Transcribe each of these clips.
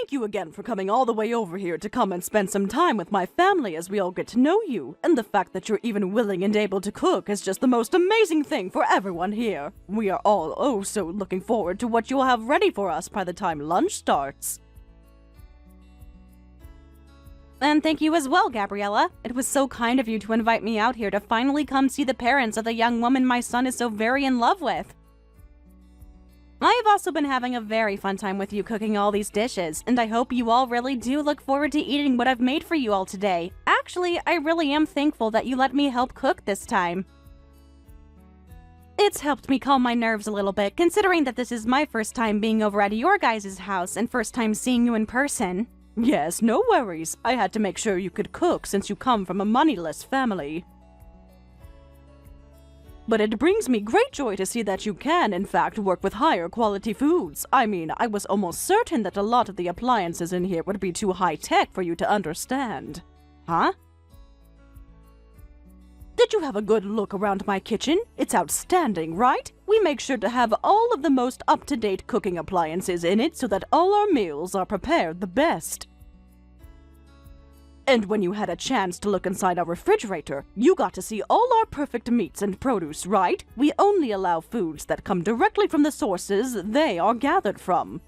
thank you again for coming all the way over here to come and spend some time with my family as we all get to know you. And the fact that you're even willing and able to cook is just the most amazing thing for everyone here. We are all oh so looking forward to what you'll have ready for us by the time lunch starts. And thank you as well, Gabriella. It was so kind of you to invite me out here to finally come see the parents of the young woman my son is so very in love with. I've also been having a very fun time with you cooking all these dishes, and I hope you all really do look forward to eating what I've made for you all today. Actually, I really am thankful that you let me help cook this time. It's helped me calm my nerves a little bit, considering that this is my first time being over at your guys' house and first time seeing you in person. Yes, no worries. I had to make sure you could cook since you come from a moneyless family. But it brings me great joy to see that you can, in fact, work with higher quality foods. I mean, I was almost certain that a lot of the appliances in here would be too high-tech for you to understand. Huh? Did you have a good look around my kitchen? It's outstanding, right? We make sure to have all of the most up-to-date cooking appliances in it so that all our meals are prepared the best. And when you had a chance to look inside our refrigerator, you got to see all our perfect meats and produce, right? We only allow foods that come directly from the sources they are gathered from.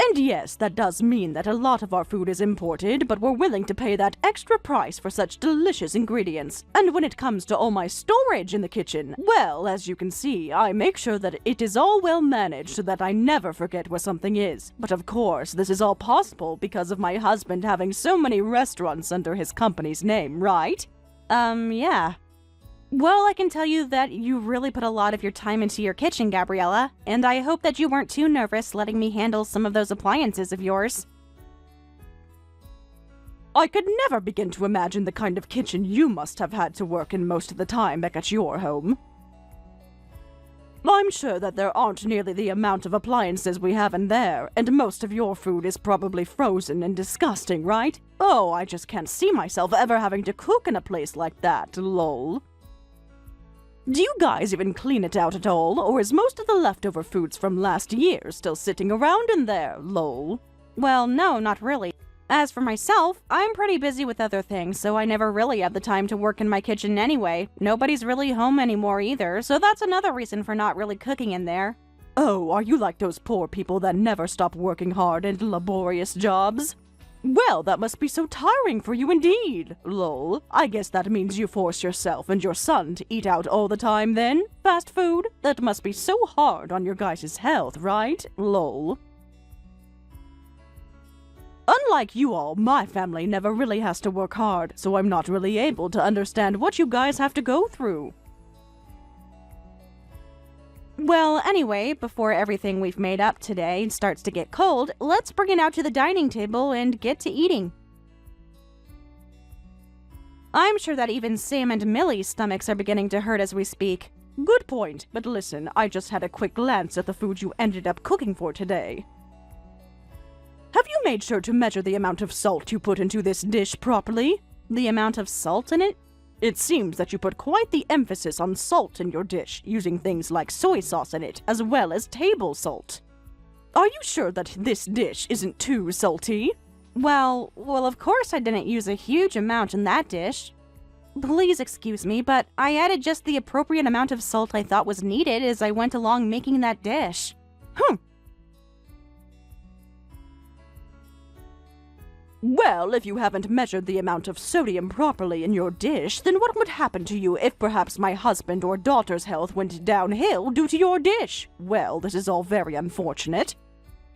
And yes, that does mean that a lot of our food is imported, but we're willing to pay that extra price for such delicious ingredients. And when it comes to all my storage in the kitchen, well, as you can see, I make sure that it is all well managed so that I never forget where something is. But of course, this is all possible because of my husband having so many restaurants under his company's name, right? Yeah. Well, I can tell you that you really put a lot of your time into your kitchen, Gabriella, and I hope that you weren't too nervous letting me handle some of those appliances of yours. I could never begin to imagine the kind of kitchen you must have had to work in most of the time back at your home. I'm sure that there aren't nearly the amount of appliances we have in there, and most of your food is probably frozen and disgusting, right? Oh, I just can't see myself ever having to cook in a place like that, lol. Do you guys even clean it out at all, or is most of the leftover foods from last year still sitting around in there, lol? Well, no, not really. As for myself, I'm pretty busy with other things, so I never really have the time to work in my kitchen anyway. Nobody's really home anymore either, so that's another reason for not really cooking in there. Oh, are you like those poor people that never stop working hard and laborious jobs? Well, that must be so tiring for you indeed, lol. I guess that means you force yourself and your son to eat out all the time then? Fast food? That must be so hard on your guys' health, right? Lol. Unlike you all, my family never really has to work hard, so I'm not really able to understand what you guys have to go through. Well, anyway, before everything we've made up today starts to get cold, let's bring it out to the dining table and get to eating. I'm sure that even Sam and Millie's stomachs are beginning to hurt as we speak. Good point, but listen, I just had a quick glance at the food you ended up cooking for today. Have you made sure to measure the amount of salt you put into this dish properly? The amount of salt in it? It seems that you put quite the emphasis on salt in your dish, using things like soy sauce in it, as well as table salt. Are you sure that this dish isn't too salty? Well, of course I didn't use a huge amount in that dish. Please excuse me, but I added just the appropriate amount of salt I thought was needed as I went along making that dish. Well, if you haven't measured the amount of sodium properly in your dish, then what would happen to you if perhaps my husband or daughter's health went downhill due to your dish? Well, this is all very unfortunate.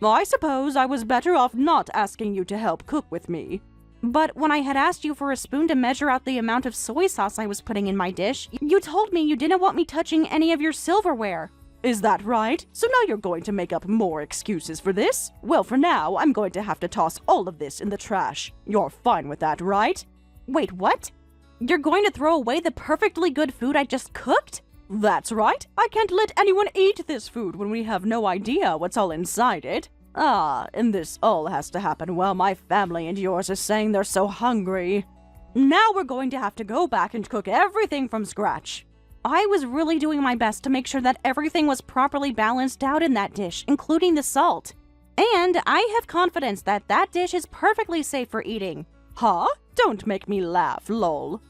I suppose I was better off not asking you to help cook with me. But when I had asked you for a spoon to measure out the amount of soy sauce I was putting in my dish, you told me you didn't want me touching any of your silverware. Is that right? So now you're going to make up more excuses for this? Well, for now, I'm going to have to toss all of this in the trash. You're fine with that, right? Wait, what? You're going to throw away the perfectly good food I just cooked? That's right. I can't let anyone eat this food when we have no idea what's all inside it. And this all has to happen while my family and yours are saying they're so hungry. Now we're going to have to go back and cook everything from scratch. I was really doing my best to make sure that everything was properly balanced out in that dish, including the salt. And I have confidence that that dish is perfectly safe for eating. Huh? Don't make me laugh, lol.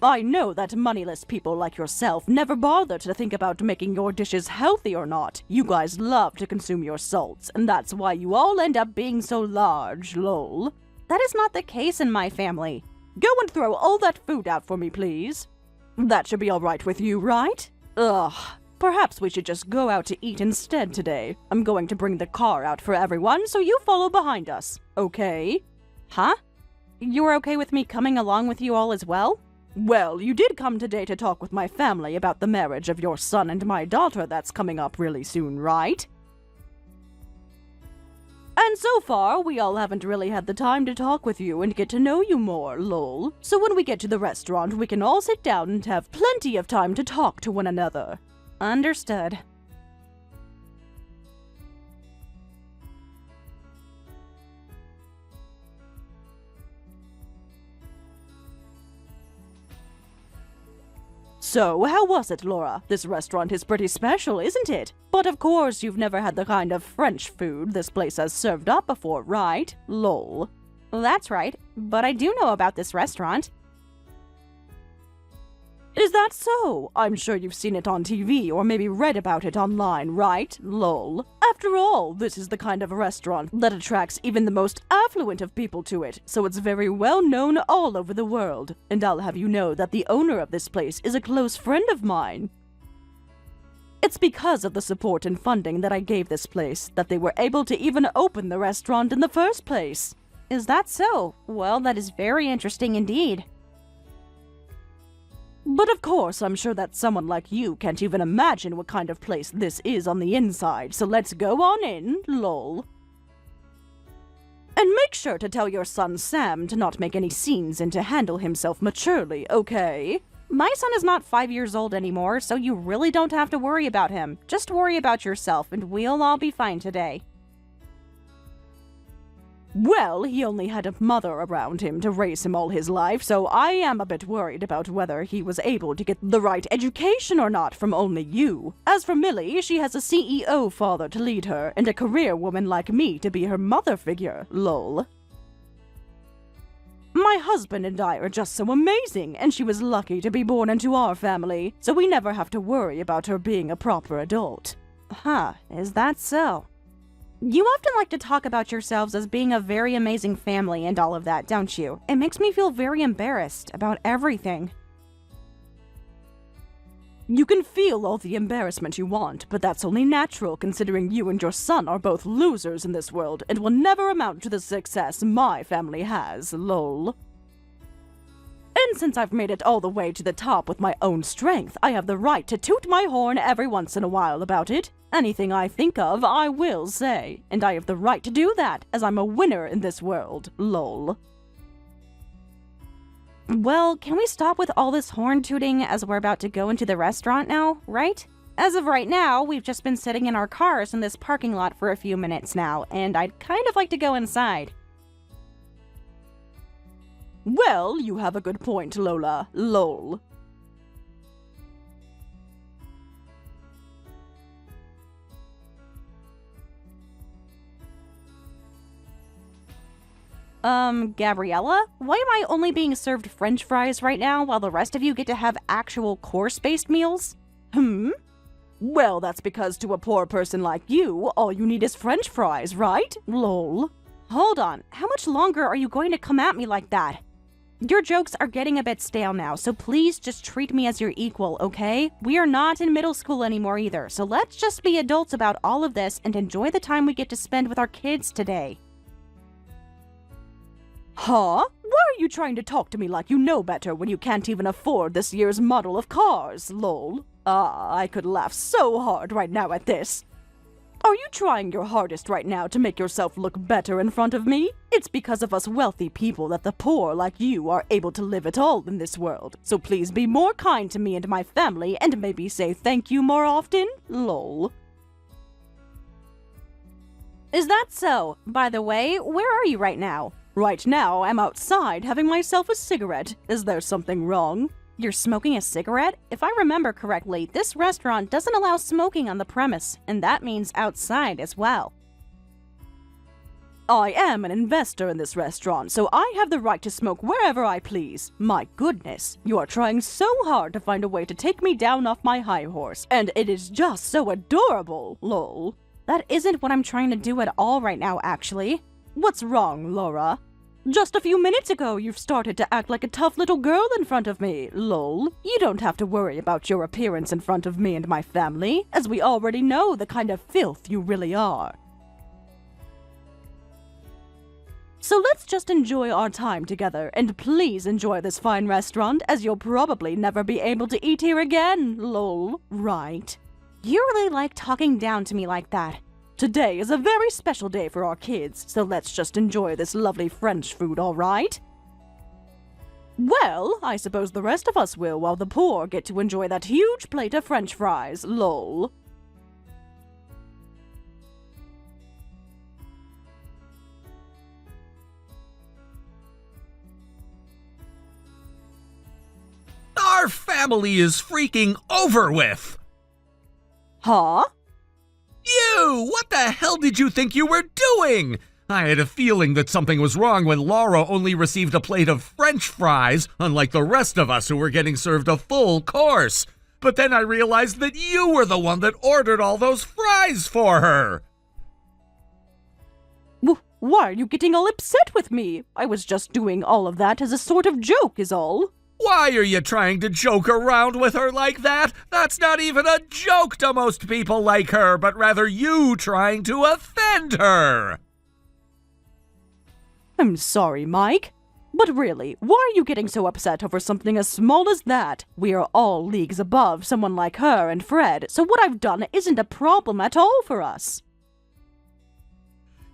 I know that moneyless people like yourself never bother to think about making your dishes healthy or not. You guys love to consume your salts, and that's why you all end up being so large, lol. That is not the case in my family. Go and throw all that food out for me, please. That should be all right with you, right? Ugh. Perhaps we should just go out to eat instead today. I'm going to bring the car out for everyone, so you follow behind us, okay? Huh? You're okay with me coming along with you all as well? Well, you did come today to talk with my family about the marriage of your son and my daughter that's coming up really soon, right? And so far, we all haven't really had the time to talk with you and get to know you more, lol. So when we get to the restaurant, we can all sit down and have plenty of time to talk to one another. Understood. So, how was it, Laura? This restaurant is pretty special, isn't it? But of course, you've never had the kind of French food this place has served up before, right? Lol. That's right, but I do know about this restaurant. Is that so? I'm sure you've seen it on TV or maybe read about it online, right? Lol. After all, this is the kind of restaurant that attracts even the most affluent of people to it, so it's very well known all over the world. And I'll have you know that the owner of this place is a close friend of mine. It's because of the support and funding that I gave this place that they were able to even open the restaurant in the first place. Is that so? Well, that is very interesting indeed. But of course, I'm sure that someone like you can't even imagine what kind of place this is on the inside, so let's go on in, lol. And make sure to tell your son Sam to not make any scenes and to handle himself maturely, okay? My son is not 5 years old anymore, so you really don't have to worry about him. Just worry about yourself, and we'll all be fine today. Well, he only had a mother around him to raise him all his life, so I am a bit worried about whether he was able to get the right education or not from only you. As for Millie, she has a CEO father to lead her, and a career woman like me to be her mother figure, lol. My husband and I are just so amazing, and she was lucky to be born into our family, so we never have to worry about her being a proper adult. Huh, is that so? You often like to talk about yourselves as being a very amazing family and all of that, don't you? It makes me feel very embarrassed about everything. You can feel all the embarrassment you want, but that's only natural considering you and your son are both losers in this world and will never amount to the success my family has, lol. And since I've made it all the way to the top with my own strength, I have the right to toot my horn every once in a while about it. Anything I think of, I will say. And I have the right to do that, as I'm a winner in this world, lol. Well, can we stop with all this horn tooting as we're about to go into the restaurant now, right? As of right now, we've just been sitting in our cars in this parking lot for a few minutes now, and I'd kind of like to go inside. Well, you have a good point, Lola. Lol. Gabriella? Why am I only being served French fries right now while the rest of you get to have actual course-based meals? Well, that's because to a poor person like you, all you need is French fries, right? Lol. Hold on, how much longer are you going to come at me like that? Your jokes are getting a bit stale now, so please just treat me as your equal, okay? We are not in middle school anymore either, so let's just be adults about all of this and enjoy the time we get to spend with our kids today. Huh? Why are you trying to talk to me like you know better when you can't even afford this year's model of cars, lol? I could laugh so hard right now at this. Are you trying your hardest right now to make yourself look better in front of me? It's because of us wealthy people that the poor like you are able to live at all in this world. So please be more kind to me and my family and maybe say thank you more often, lol. Is that so? By the way, where are you right now? Right now, I'm outside having myself a cigarette. Is there something wrong? You're smoking a cigarette? If I remember correctly, this restaurant doesn't allow smoking on the premise, and that means outside as well. I am an investor in this restaurant, so I have the right to smoke wherever I please. My goodness, you are trying so hard to find a way to take me down off my high horse, and it is just so adorable, lol. That isn't what I'm trying to do at all right now, actually. What's wrong, Laura? Just a few minutes ago, you've started to act like a tough little girl in front of me, lol. You don't have to worry about your appearance in front of me and my family, as we already know the kind of filth you really are. So let's just enjoy our time together, and please enjoy this fine restaurant, as you'll probably never be able to eat here again, lol, right? You really like talking down to me like that. Today is a very special day for our kids, so let's just enjoy this lovely French food, alright? Well, I suppose the rest of us will, while the poor get to enjoy that huge plate of French fries, lol. Our family is freaking over with! Huh? You! What the hell did you think you were doing? I had a feeling that something was wrong when Laura only received a plate of French fries, unlike the rest of us who were getting served a full course. But then I realized that you were the one that ordered all those fries for her. Why are you getting all upset with me? I was just doing all of that as a sort of joke is all. Why are you trying to joke around with her like that? That's not even a joke to most people like her, but rather you trying to offend her. I'm sorry, Mike. But really, why are you getting so upset over something as small as that? We are all leagues above someone like her and Fred, so what I've done isn't a problem at all for us.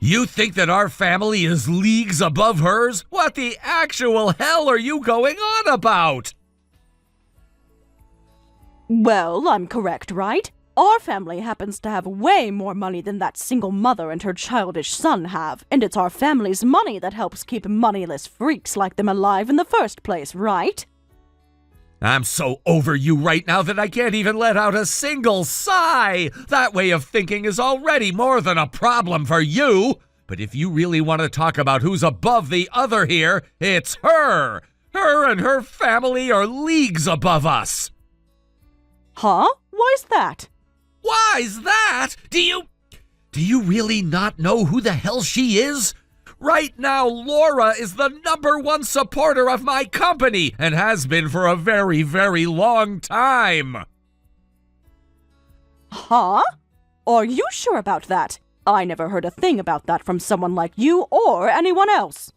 You think that our family is leagues above hers? What the actual hell are you going on about? Well, I'm correct, right? Our family happens to have way more money than that single mother and her childish son have, and it's our family's money that helps keep moneyless freaks like them alive in the first place, right? I'm so over you right now that I can't even let out a single sigh. That way of thinking is already more than a problem for you. But if you really want to talk about who's above the other here, it's her. Her and her family are leagues above us. Huh? Why's that? Why's that? Do you really not know who the hell she is? Right now, Laura is the #1 supporter of my company and has been for a very, very long time. Huh? Are you sure about that? I never heard a thing about that from someone like you or anyone else.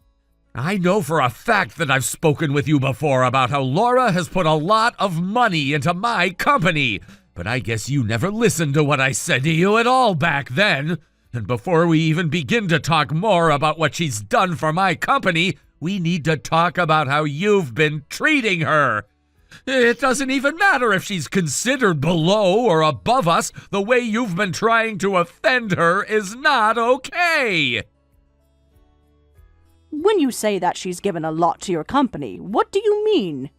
I know for a fact that I've spoken with you before about how Laura has put a lot of money into my company, but I guess you never listened to what I said to you at all back then. And before we even begin to talk more about what she's done for my company, we need to talk about how you've been treating her. It doesn't even matter if she's considered below or above us. The way you've been trying to offend her is not okay. When you say that she's given a lot to your company, what do you mean?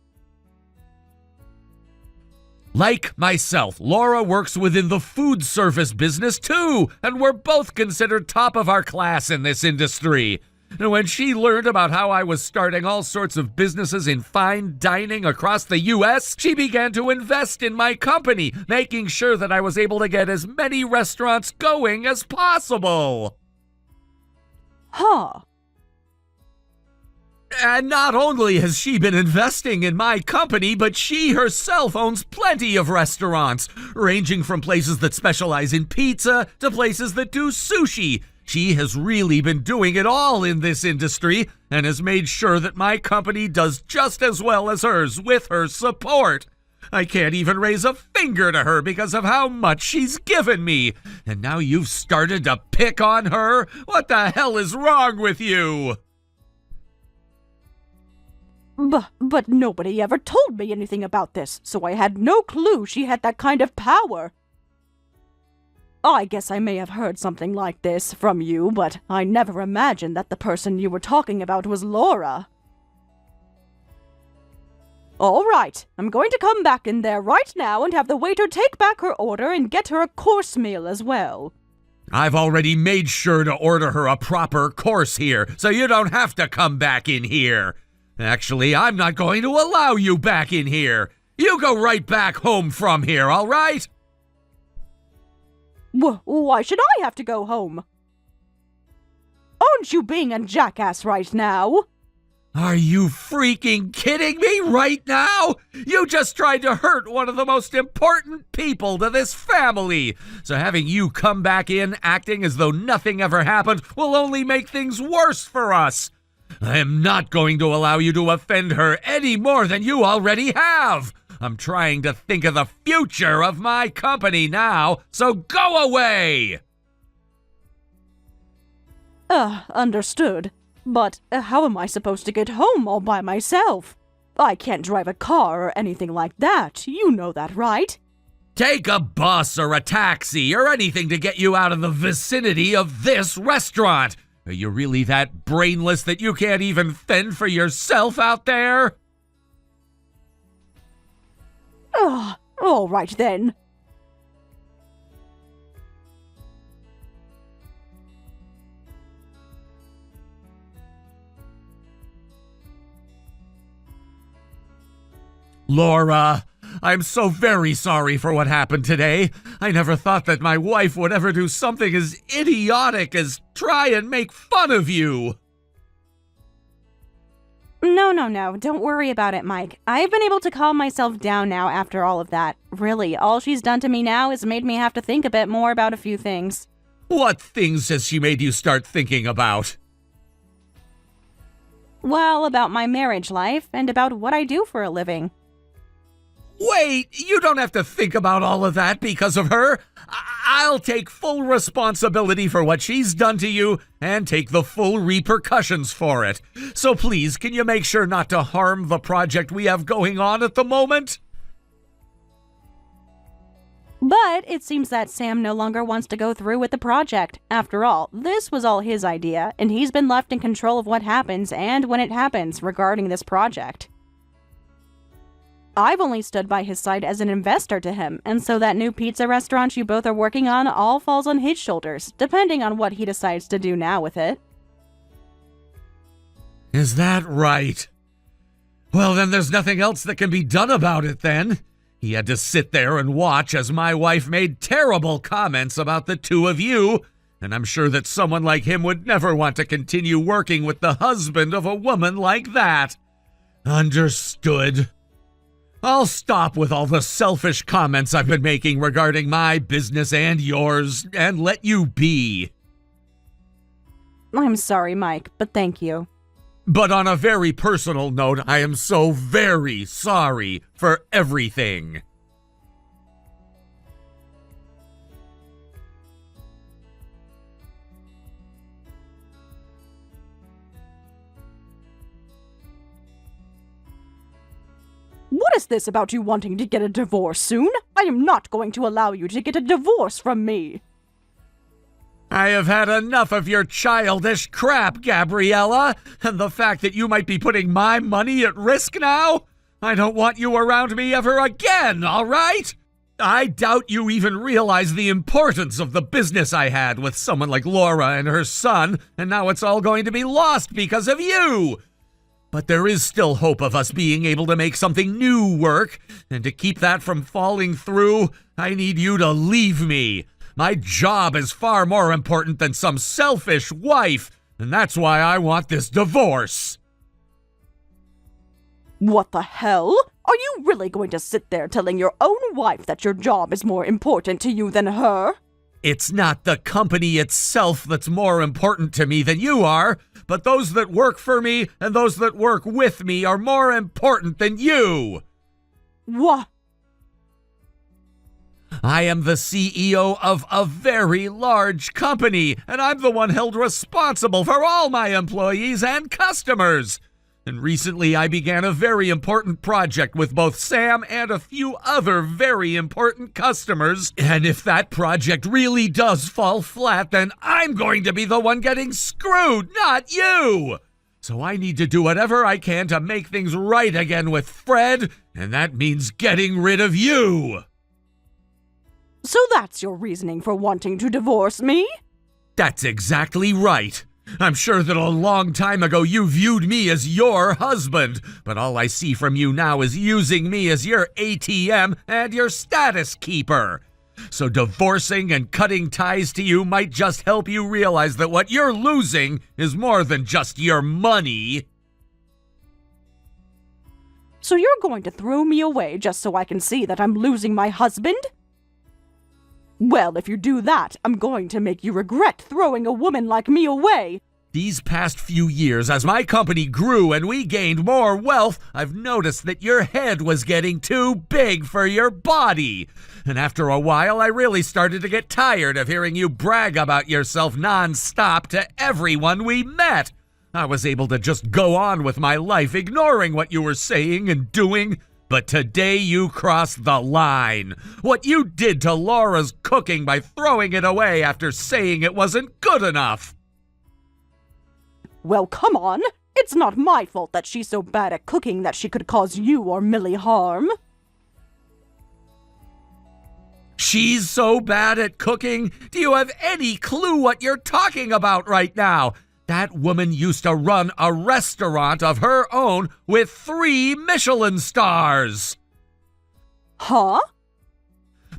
Like myself, Laura works within the food service business too, and we're both considered top of our class in this industry. And when she learned about how I was starting all sorts of businesses in fine dining across the U.S., she began to invest in my company, making sure that I was able to get as many restaurants going as possible. Huh. And not only has she been investing in my company, but she herself owns plenty of restaurants, ranging from places that specialize in pizza to places that do sushi. She has really been doing it all in this industry and has made sure that my company does just as well as hers with her support. I can't even raise a finger to her because of how much she's given me. And now you've started to pick on her? What the hell is wrong with you? But nobody ever told me anything about this, so I had no clue she had that kind of power. I guess I may have heard something like this from you, but I never imagined that the person you were talking about was Laura. All right, I'm going to come back in there right now and have the waiter take back her order and get her a course meal as well. I've already made sure to order her a proper course here, so you don't have to come back in here. Actually, I'm not going to allow you back in here. You go right back home from here, all right? Why should I have to go home? Aren't you being a jackass right now? Are you freaking kidding me right now? You just tried to hurt one of the most important people to this family. So having you come back in acting as though nothing ever happened will only make things worse for us. I am not going to allow you to offend her any more than you already have. I'm trying to think of the future of my company now, so go away! Understood. But how am I supposed to get home all by myself? I can't drive a car or anything like that. You know that, right? Take a bus or a taxi or anything to get you out of the vicinity of this restaurant. Are you really that brainless that you can't even fend for yourself out there? All right then. Laura, I'm so very sorry for what happened today. I never thought that my wife would ever do something as idiotic as try and make fun of you. No. Don't worry about it, Mike. I've been able to calm myself down now after all of that. Really, all she's done to me now is made me have to think a bit more about a few things. What things has she made you start thinking about? Well, about my marriage life and about what I do for a living. Wait, you don't have to think about all of that because of her. I'll take full responsibility for what she's done to you and take the full repercussions for it. So please, can you make sure not to harm the project we have going on at the moment? But it seems that Sam no longer wants to go through with the project. After all, this was all his idea, and he's been left in control of what happens and when it happens regarding this project. I've only stood by his side as an investor to him, and so that new pizza restaurant you both are working on all falls on his shoulders, depending on what he decides to do now with it. Is that right? Well, then there's nothing else that can be done about it then. He had to sit there and watch as my wife made terrible comments about the two of you, and I'm sure that someone like him would never want to continue working with the husband of a woman like that. Understood. I'll stop with all the selfish comments I've been making regarding my business and yours, and let you be. I'm sorry, Mike, but thank you. But on a very personal note, I am so very sorry for everything. What is this about you wanting to get a divorce soon? I am not going to allow you to get a divorce from me. I have had enough of your childish crap, Gabriella, and the fact that you might be putting my money at risk now. I don't want you around me ever again, all right? I doubt you even realize the importance of the business I had with someone like Laura and her son, and now it's all going to be lost because of you. But there is still hope of us being able to make something new work, and to keep that from falling through, I need you to leave me. My job is far more important than some selfish wife, and that's why I want this divorce. What the hell? Are you really going to sit there telling your own wife that your job is more important to you than her? It's not the company itself that's more important to me than you are, but those that work for me and those that work with me are more important than you. What? I am the CEO of a very large company, and I'm the one held responsible for all my employees and customers. And recently I began a very important project with both Sam and a few other very important customers. And if that project really does fall flat, then I'm going to be the one getting screwed, not you. So I need to do whatever I can to make things right again with Fred, and that means getting rid of you. So that's your reasoning for wanting to divorce me? That's exactly right. I'm sure that a long time ago you viewed me as your husband, but all I see from you now is using me as your ATM and your status keeper. So divorcing and cutting ties to you might just help you realize that what you're losing is more than just your money. So you're going to throw me away just so I can see that I'm losing my husband? Well, if you do that, I'm going to make you regret throwing a woman like me away. These past few years, as my company grew and we gained more wealth, I've noticed that your head was getting too big for your body. And after a while, I really started to get tired of hearing you brag about yourself non-stop to everyone we met. I was able to just go on with my life, ignoring what you were saying and doing. But today you crossed the line. What you did to Laura's cooking by throwing it away after saying it wasn't good enough. Well, come on. It's not my fault that she's so bad at cooking that she could cause you or Millie harm. She's so bad at cooking? Do you have any clue what you're talking about right now? That woman used to run a restaurant of her own with 3 Michelin stars. Huh?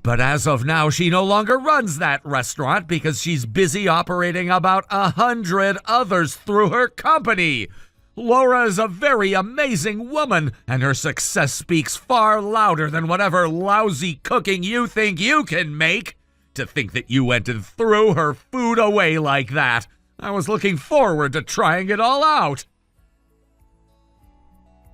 But as of now, she no longer runs that restaurant because she's busy operating about 100 others through her company. Laura is a very amazing woman, and her success speaks far louder than whatever lousy cooking you think you can make. To think that you went and threw her food away like that. I was looking forward to trying it all out.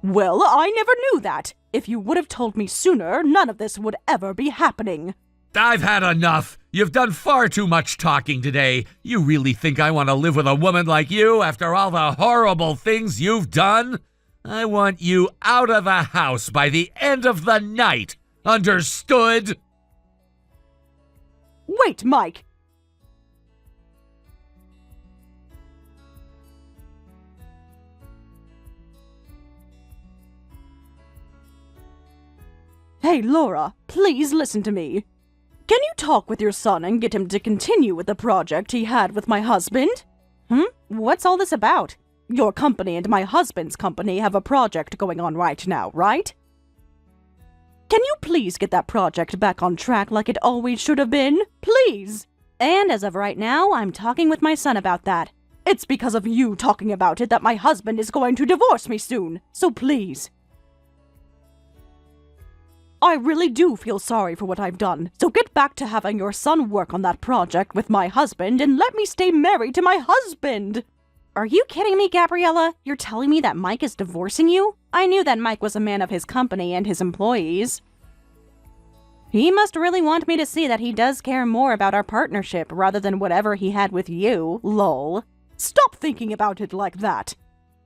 Well, I never knew that. If you would have told me sooner, none of this would ever be happening. I've had enough. You've done far too much talking today. You really think I want to live with a woman like you after all the horrible things you've done? I want you out of the house by the end of the night. Understood? Wait, Mike. Hey, Laura, please listen to me. Can you talk with your son and get him to continue with the project he had with my husband? What's all this about? Your company and my husband's company have a project going on right now, right? Can you please get that project back on track like it always should have been? Please! And as of right now, I'm talking with my son about that. It's because of you talking about it that my husband is going to divorce me soon, so please. I really do feel sorry for what I've done, so get back to having your son work on that project with my husband and let me stay married to my husband! Are you kidding me, Gabriella? You're telling me that Mike is divorcing you? I knew that Mike was a man of his company and his employees. He must really want me to see that he does care more about our partnership rather than whatever he had with you, lol. Stop thinking about it like that!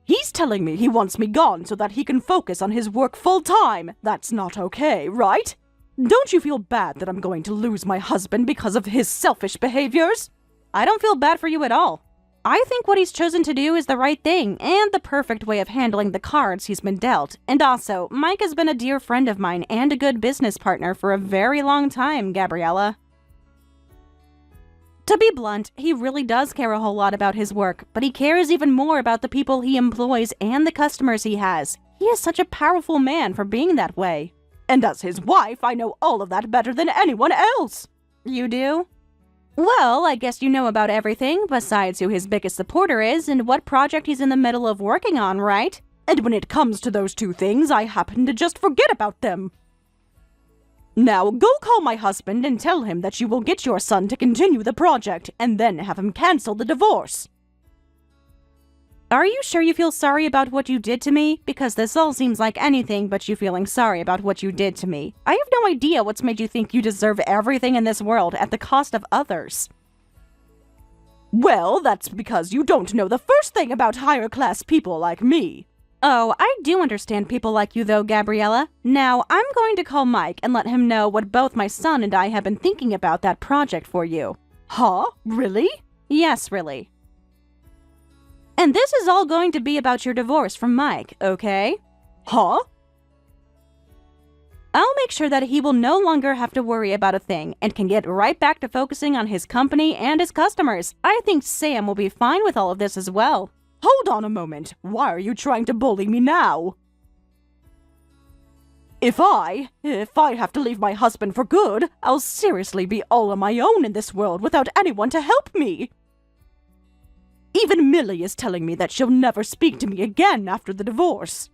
He's telling me he wants me gone so that he can focus on his work full-time. That's not okay, right? Don't you feel bad that I'm going to lose my husband because of his selfish behaviors? I don't feel bad for you at all. I think what he's chosen to do is the right thing and the perfect way of handling the cards he's been dealt. And also, Mike has been a dear friend of mine and a good business partner for a very long time, Gabriella. To be blunt, he really does care a whole lot about his work, but he cares even more about the people he employs and the customers he has. He is such a powerful man for being that way. And as his wife, I know all of that better than anyone else. You do? Well, I guess you know about everything besides who his biggest supporter is and what project he's in the middle of working on, right? And when it comes to those two things, I happen to just forget about them. Now, go call my husband and tell him that you will get your son to continue the project, and then have him cancel the divorce. Are you sure you feel sorry about what you did to me? Because this all seems like anything but you feeling sorry about what you did to me. I have no idea what's made you think you deserve everything in this world at the cost of others. Well, that's because you don't know the first thing about higher-class people like me. Oh, I do understand people like you though, Gabriella. Now, I'm going to call Mike and let him know what both my son and I have been thinking about that project for you. Huh? Really? Yes, really. And this is all going to be about your divorce from Mike, okay? Huh? I'll make sure that he will no longer have to worry about a thing and can get right back to focusing on his company and his customers. I think Sam will be fine with all of this as well. Hold on a moment. Why are you trying to bully me now? If I have to leave my husband for good, I'll seriously be all on my own in this world without anyone to help me. Even Millie is telling me that she'll never speak to me again after the divorce.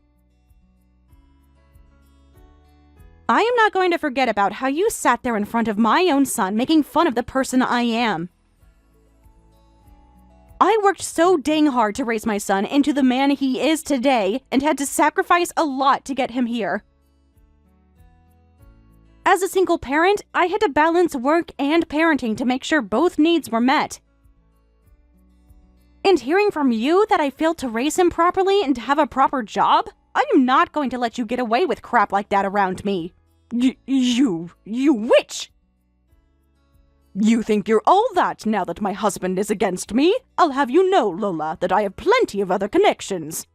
I am not going to forget about how you sat there in front of my own son making fun of the person I am. I worked so dang hard to raise my son into the man he is today and had to sacrifice a lot to get him here. As a single parent, I had to balance work and parenting to make sure both needs were met. And hearing from you that I failed to raise him properly and to have a proper job, I am not going to let you get away with crap like that around me. You witch! You think you're all that now that my husband is against me? I'll have you know, Lola, that I have plenty of other connections.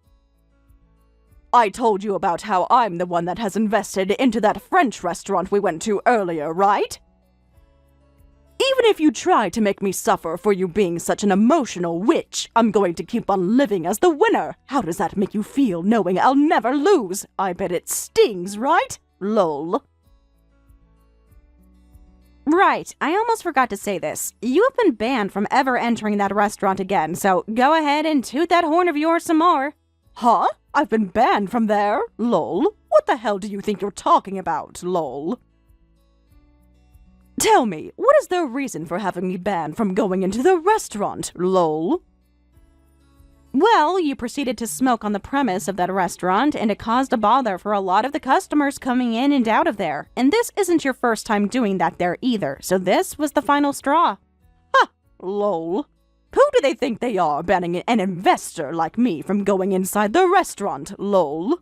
I told you about how I'm the one that has invested into that French restaurant we went to earlier, right? Even if you try to make me suffer for you being such an emotional witch, I'm going to keep on living as the winner. How does that make you feel knowing I'll never lose? I bet it stings, right? Lol. Right, I almost forgot to say this. You have been banned from ever entering that restaurant again, so go ahead and toot that horn of yours some more. Huh? I've been banned from there? Lol. What the hell do you think you're talking about? Lol. Tell me, what is the reason for having me banned from going into the restaurant? Lol. Well, you proceeded to smoke on the premise of that restaurant, and it caused a bother for a lot of the customers coming in and out of there. And this isn't your first time doing that there either, so this was the final straw. Ha! Lol. Who do they think they are, banning an investor like me from going inside the restaurant? Lol.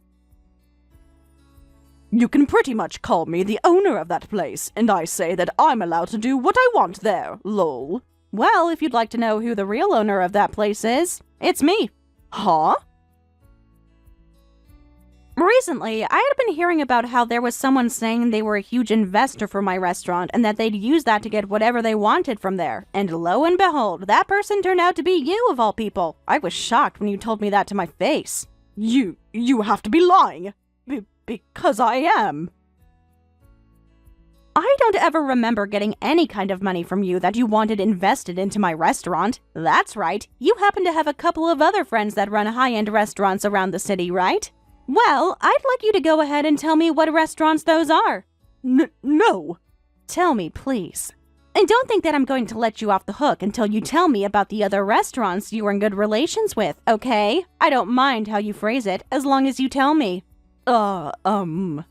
You can pretty much call me the owner of that place, and I say that I'm allowed to do what I want there. Lol. Well, if you'd like to know who the real owner of that place is, it's me. Huh? Recently, I had been hearing about how there was someone saying they were a huge investor for my restaurant and that they'd use that to get whatever they wanted from there. And lo and behold, that person turned out to be you of all people. I was shocked when you told me that to my face. You have to be lying. Because I am. I don't ever remember getting any kind of money from you that you wanted invested into my restaurant. That's right, you happen to have a couple of other friends that run high-end restaurants around the city, right? Well, I'd like you to go ahead and tell me what restaurants those are. No. Tell me, please. And don't think that I'm going to let you off the hook until you tell me about the other restaurants you were in good relations with, okay? I don't mind how you phrase it, as long as you tell me. Well,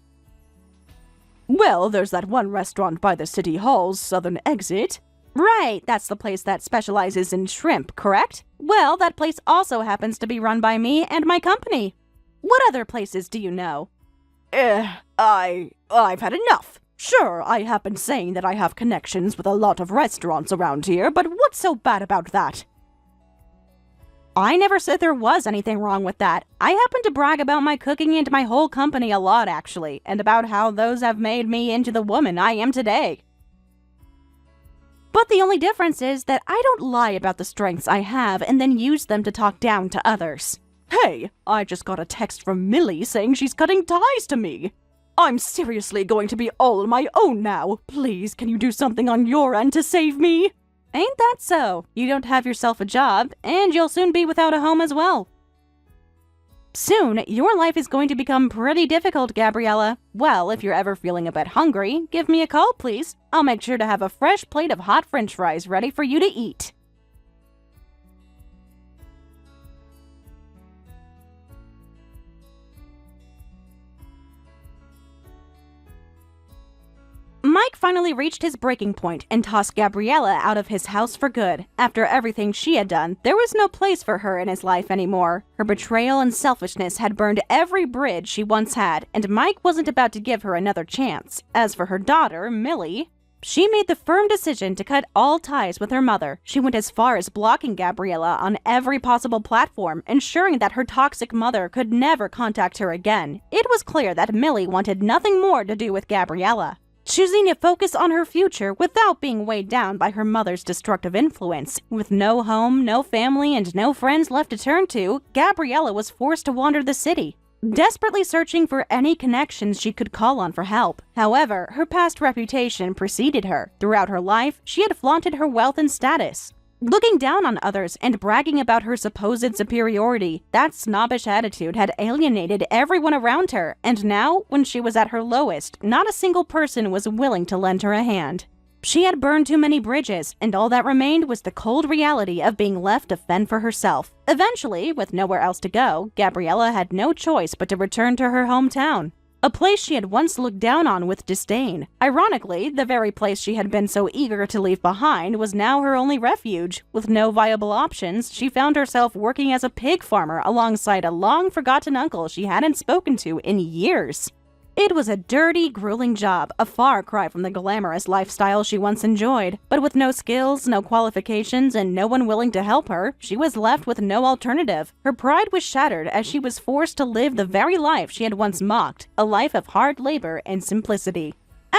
there's that one restaurant by the city hall's southern exit. Right, that's the place that specializes in shrimp, correct? Well, that place also happens to be run by me and my company. What other places do you know? I've had enough. Sure, I have been saying that I have connections with a lot of restaurants around here, but what's so bad about that? I never said there was anything wrong with that. I happen to brag about my cooking and my whole company a lot, actually, and about how those have made me into the woman I am today. But the only difference is that I don't lie about the strengths I have and then use them to talk down to others. Hey, I just got a text from Millie saying she's cutting ties to me. I'm seriously going to be all on my own now. Please, can you do something on your end to save me? Ain't that so? You don't have yourself a job, and you'll soon be without a home as well. Soon, your life is going to become pretty difficult, Gabriella. Well, if you're ever feeling a bit hungry, give me a call, please. I'll make sure to have a fresh plate of hot French fries ready for you to eat. Mike finally reached his breaking point and tossed Gabriella out of his house for good. After everything she had done, there was no place for her in his life anymore. Her betrayal and selfishness had burned every bridge she once had, and Mike wasn't about to give her another chance. As for her daughter, Millie, She made the firm decision to cut all ties with her mother. She went as far as blocking Gabriella on every possible platform, ensuring that her toxic mother could never contact her again. It was clear that Millie wanted nothing more to do with Gabriella. Choosing to focus on her future without being weighed down by her mother's destructive influence. With no home, no family, and no friends left to turn to, Gabriella was forced to wander the city, desperately searching for any connections she could call on for help. However, her past reputation preceded her. Throughout her life, she had flaunted her wealth and status, looking down on others and bragging about her supposed superiority. That snobbish attitude had alienated everyone around her, and now, when she was at her lowest, not a single person was willing to lend her a hand. She had burned too many bridges, and all that remained was the cold reality of being left to fend for herself. Eventually, with nowhere else to go, Gabriella had no choice but to return to her hometown, a place she had once looked down on with disdain. Ironically, the very place she had been so eager to leave behind was now her only refuge. With no viable options, she found herself working as a pig farmer alongside a long-forgotten uncle she hadn't spoken to in years. It was a dirty, grueling job, a far cry from the glamorous lifestyle she once enjoyed. But with no skills, no qualifications, and no one willing to help her, she was left with no alternative. Her pride was shattered as she was forced to live the very life she had once mocked, a life of hard labor and simplicity.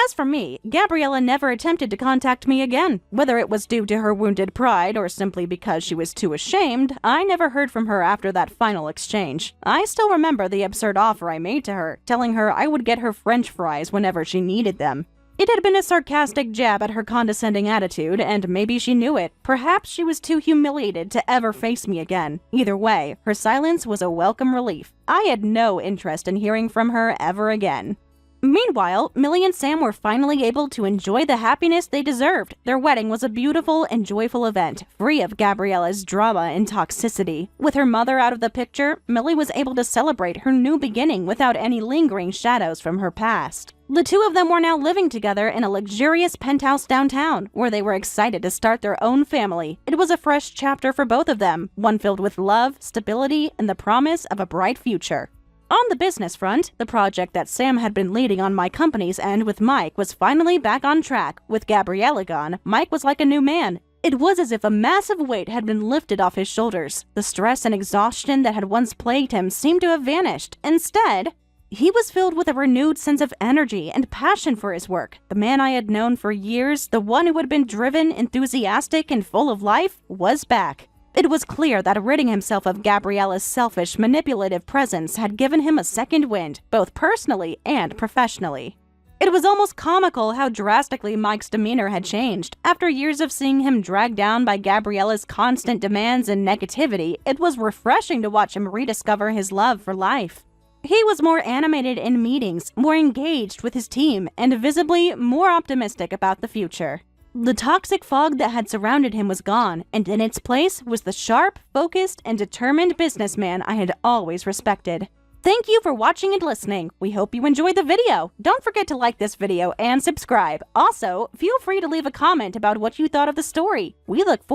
As for me, Gabriella never attempted to contact me again. Whether it was due to her wounded pride or simply because she was too ashamed, I never heard from her after that final exchange. I still remember the absurd offer I made to her, telling her I would get her French fries whenever she needed them. It had been a sarcastic jab at her condescending attitude, and maybe she knew it. Perhaps she was too humiliated to ever face me again. Either way, her silence was a welcome relief. I had no interest in hearing from her ever again. Meanwhile, Millie and Sam were finally able to enjoy the happiness they deserved. Their wedding was a beautiful and joyful event, free of Gabriella's drama and toxicity. With her mother out of the picture, Millie was able to celebrate her new beginning without any lingering shadows from her past. The two of them were now living together in a luxurious penthouse downtown, where they were excited to start their own family. It was a fresh chapter for both of them, one filled with love, stability, and the promise of a bright future. On the business front, the project that Sam had been leading on my company's end with Mike was finally back on track. With Gabriella gone, Mike was like a new man. It was as if a massive weight had been lifted off his shoulders. The stress and exhaustion that had once plagued him seemed to have vanished. Instead, he was filled with a renewed sense of energy and passion for his work. The man I had known for years, the one who had been driven, enthusiastic, and full of life, was back. It was clear that ridding himself of Gabriella's selfish, manipulative presence had given him a second wind, both personally and professionally. It was almost comical how drastically Mike's demeanor had changed. After years of seeing him dragged down by Gabriella's constant demands and negativity, it was refreshing to watch him rediscover his love for life. He was more animated in meetings, more engaged with his team, and visibly more optimistic about the future. The toxic fog that had surrounded him was gone, and in its place was the sharp, focused, and determined businessman I had always respected. Thank you for watching and listening. We hope you enjoyed the video. Don't forget to like this video and subscribe. Also, feel free to leave a comment about what you thought of the story. We look forward